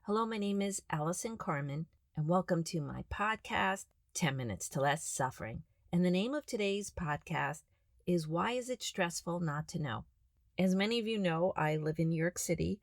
Hello, my name is Allison Carmen, and welcome to my podcast, 10 Minutes to Less Suffering. And the name of today's podcast is Why Is It Stressful Not to Know? As many of you know, I live in New York City,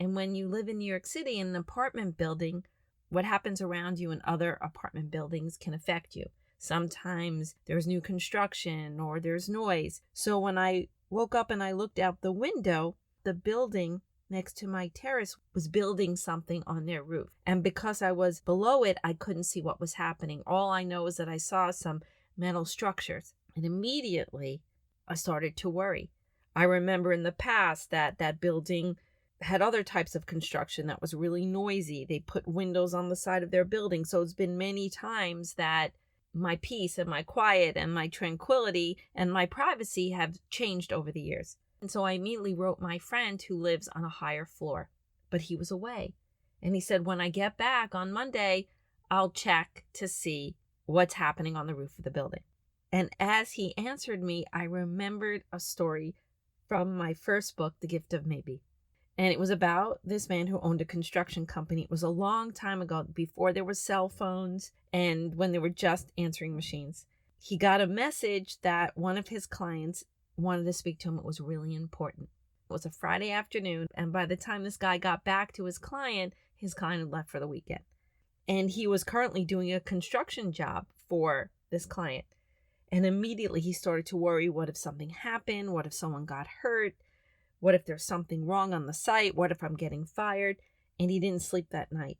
and when you live in New York City in an apartment building, what happens around you in other apartment buildings can affect you. Sometimes there's new construction or there's noise. So when I woke up and I looked out the window, the building next to my terrace was building something on their roof. And because I was below it, I couldn't see what was happening. All I know is that I saw some metal structures. And immediately I started to worry. I remember in the past that building had other types of construction that was really noisy. They put windows on the side of their building. So it's been many times that my peace and my quiet and my tranquility and my privacy have changed over the years. And so I immediately wrote my friend who lives on a higher floor, but he was away. And he said, when I get back on Monday, I'll check to see what's happening on the roof of the building. And as he answered me, I remembered a story from my first book, The Gift of Maybe. And it was about this man who owned a construction company. It was a long time ago, before there were cell phones and when there were just answering machines. He got a message that one of his clients wanted to speak to him. It was really important. It was a Friday afternoon, and by the time this guy got back to his client had left for the weekend. And he was currently doing a construction job for this client. And immediately he started to worry, what if something happened? What if someone got hurt? What if there's something wrong on the site? What if I'm getting fired? And he didn't sleep that night.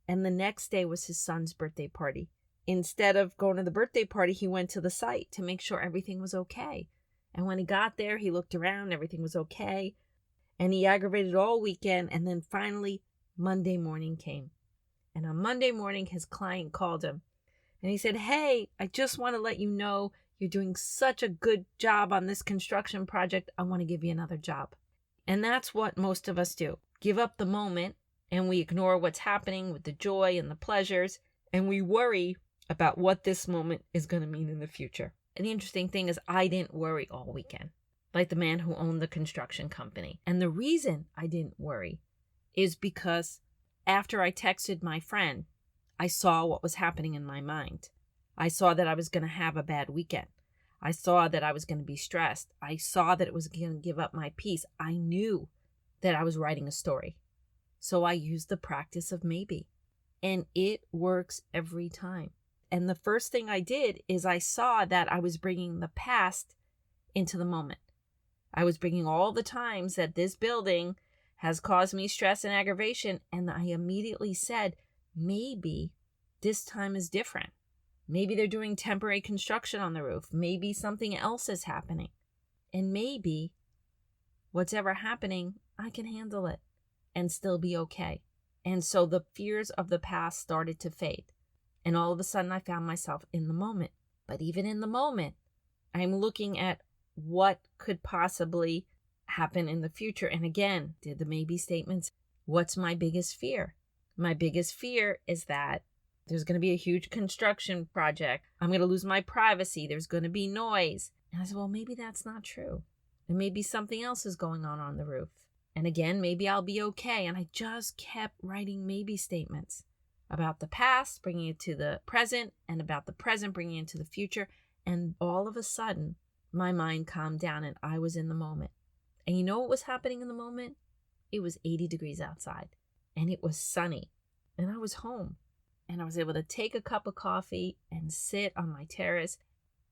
And the next day was his son's birthday party. Instead of going to the birthday party, he went to the site to make sure everything was okay. And when he got there, he looked around, everything was okay. And he aggravated all weekend. And then finally, Monday morning came. And on Monday morning, his client called him. And he said, hey, I just want to let you know you're doing such a good job on this construction project. I want to give you another job. And that's what most of us do. Give up the moment and we ignore what's happening with the joy and the pleasures. And we worry about what this moment is going to mean in the future. And the interesting thing is I didn't worry all weekend, like the man who owned the construction company. And the reason I didn't worry is because after I texted my friend, I saw what was happening in my mind. I saw that I was going to have a bad weekend. I saw that I was going to be stressed. I saw that it was going to give up my peace. I knew that I was writing a story. So I used the practice of maybe. And it works every time. And the first thing I did is I saw that I was bringing the past into the moment. I was bringing all the times that this building has caused me stress and aggravation. And I immediately said, maybe this time is different. Maybe they're doing temporary construction on the roof. Maybe something else is happening. And maybe what's ever happening, I can handle it and still be okay. And so the fears of the past started to fade. And all of a sudden, I found myself in the moment. But even in the moment, I'm looking at what could possibly happen in the future. And again, did the maybe statements. What's my biggest fear? My biggest fear is that there's going to be a huge construction project. I'm going to lose my privacy. There's going to be noise. And I said, well, maybe that's not true. And maybe something else is going on the roof. And again, maybe I'll be okay. And I just kept writing maybe statements about the past, bringing it to the present, and about the present, bringing it to the future. And all of a sudden, my mind calmed down and I was in the moment. And you know what was happening in the moment? It was 80 degrees outside and it was sunny and I was home and I was able to take a cup of coffee and sit on my terrace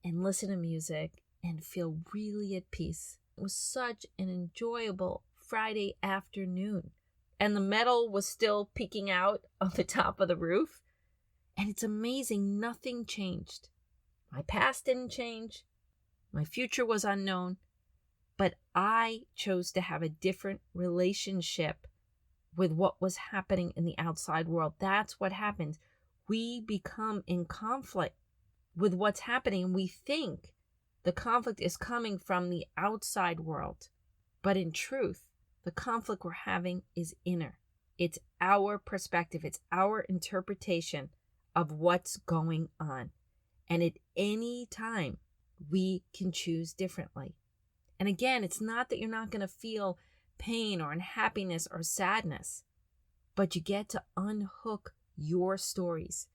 and listen to music and feel really at peace. It was such an enjoyable Friday afternoon. And the metal was still peeking out on the top of the roof. And it's amazing, nothing changed. My past didn't change. My future was unknown. But I chose to have a different relationship with what was happening in the outside world. That's what happens. We become in conflict with what's happening. We think the conflict is coming from the outside world. But in truth, the conflict we're having is inner. It's our perspective. It's our interpretation of what's going on. And at any time, we can choose differently. And again, it's not that you're not going to feel pain or unhappiness or sadness. but you get to unhook your stories.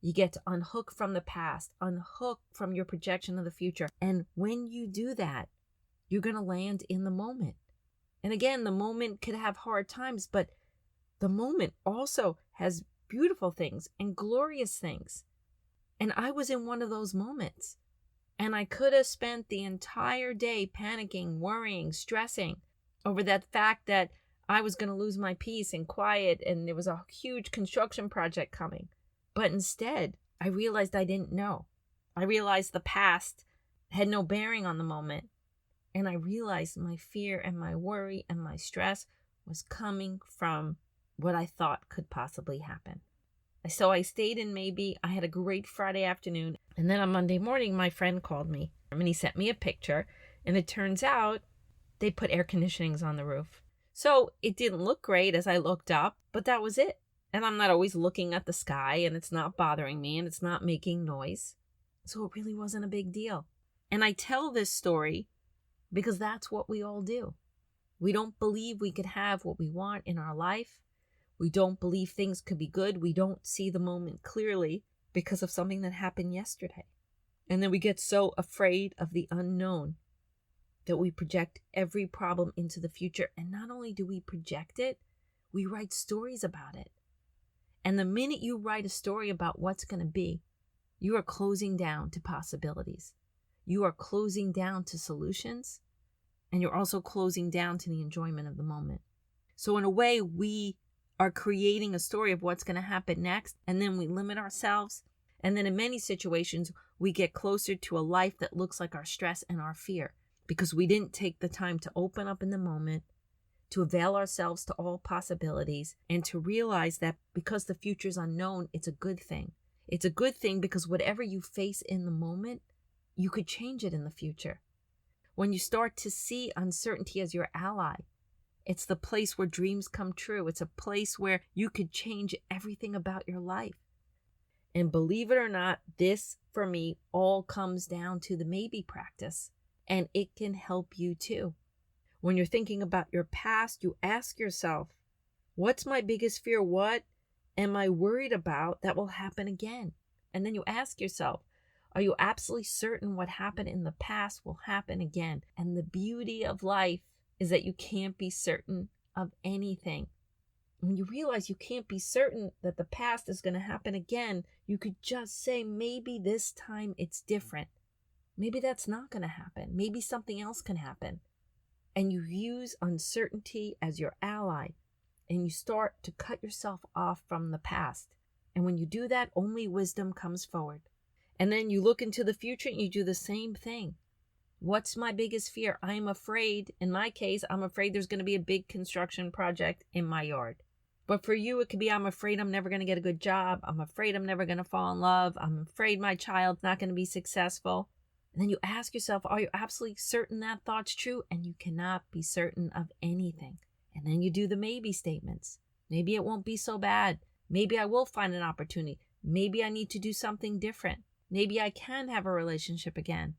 You get to unhook from the past, unhook from your projection of the future. And when you do that, you're going to land in the moment. And again, the moment could have hard times, but the moment also has beautiful things and glorious things. And I was in one of those moments. And I could have spent the entire day panicking, worrying, stressing over that fact that I was going to lose my peace and quiet, and there was a huge construction project coming. But instead, I realized I didn't know. I realized the past had no bearing on the moment. And I realized my fear and my worry and my stress was coming from what I thought could possibly happen. So I stayed in maybe. I had a great Friday afternoon. And then on Monday morning, my friend called me and he sent me a picture. And it turns out they put air conditionings on the roof. So it didn't look great as I looked up, but that was it. And I'm not always looking at the sky, and it's not bothering me, and it's not making noise. So it really wasn't a big deal. And I tell this story because that's what we all do. We don't believe we could have what we want in our life. We don't believe things could be good. We don't see the moment clearly because of something that happened yesterday. And then we get so afraid of the unknown that we project every problem into the future. And not only do we project it, we write stories about it. And the minute you write a story about what's going to be, you are closing down to possibilities. You are closing down to solutions. And you're also closing down to the enjoyment of the moment. So in a way, we are creating a story of what's going to happen next. And then we limit ourselves. And then in many situations, we get closer to a life that looks like our stress and our fear, because we didn't take the time to open up in the moment, to avail ourselves to all possibilities, and to realize that because the future is unknown, it's a good thing. It's a good thing because whatever you face in the moment, you could change it in the future. When you start to see uncertainty as your ally, it's the place where dreams come true. It's a place where you could change everything about your life. And believe it or not, this, for me, all comes down to the maybe practice. And it can help you too. When you're thinking about your past, you ask yourself, what's my biggest fear? What am I worried about that will happen again? And then you ask yourself, are you absolutely certain what happened in the past will happen again? And the beauty of life is that you can't be certain of anything. When you realize you can't be certain that the past is going to happen again, you could just say, maybe this time it's different. Maybe that's not going to happen. Maybe something else can happen. And you use uncertainty as your ally, and you start to cut yourself off from the past. And when you do that, only wisdom comes forward. And then you look into the future and you do the same thing. What's my biggest fear? I'm afraid, in my case, I'm afraid there's going to be a big construction project in my yard. But for you, it could be, I'm afraid I'm never going to get a good job. I'm afraid I'm never going to fall in love. I'm afraid my child's not going to be successful. And then you ask yourself, are you absolutely certain that thought's true? And you cannot be certain of anything. And then you do the maybe statements. Maybe it won't be so bad. Maybe I will find an opportunity. Maybe I need to do something different. Maybe I can have a relationship again.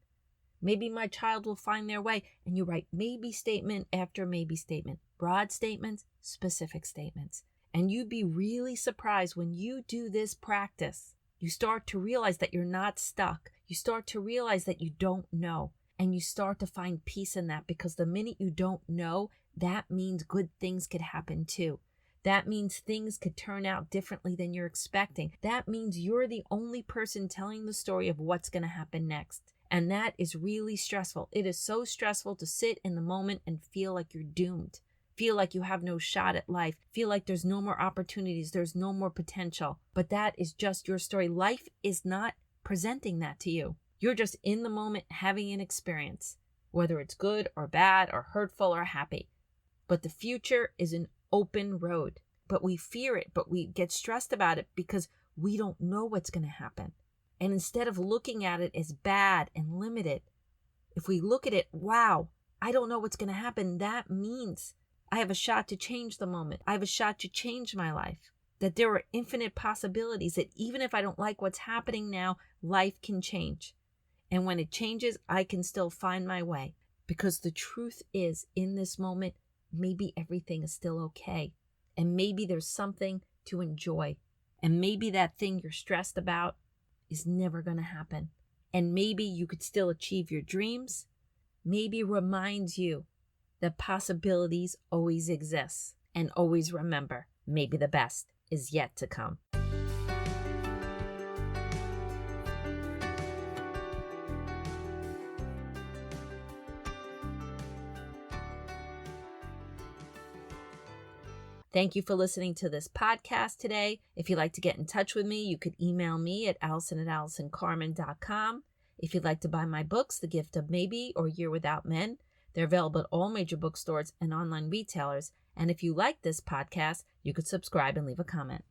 Maybe my child will find their way. And you write maybe statement after maybe statement. Broad statements, specific statements. And you'd be really surprised when you do this practice. You start to realize that you're not stuck. You start to realize that you don't know. And you start to find peace in that, because the minute you don't know, that means good things could happen too. That means things could turn out differently than you're expecting. That means you're the only person telling the story of what's going to happen next. And that is really stressful. It is so stressful to sit in the moment and feel like you're doomed. Feel like you have no shot at life. Feel like there's no more opportunities. There's no more potential. But that is just your story. Life is not presenting that to you. You're just in the moment having an experience, whether it's good or bad or hurtful or happy. But the future is an open road. But we fear it, but we get stressed about it because we don't know what's going to happen. And instead of looking at it as bad and limited, if we look at it, wow, I don't know what's going to happen, that means I have a shot to change the moment. I have a shot to change my life. That there are infinite possibilities, that even if I don't like what's happening now, life can change. And when it changes, I can still find my way. Because the truth is, in this moment, maybe everything is still okay. And maybe there's something to enjoy. And maybe that thing you're stressed about is never going to happen. And maybe you could still achieve your dreams. Maybe it reminds you that possibilities always exist. And always remember, maybe the best is yet to come. Thank you for listening to this podcast today. If you'd like to get in touch with me, you could email me at allison@allisoncarmen.com. If you'd like to buy my books, The Gift of Maybe or Year Without Men, they're available at all major bookstores and online retailers. And if you like this podcast, you could subscribe and leave a comment.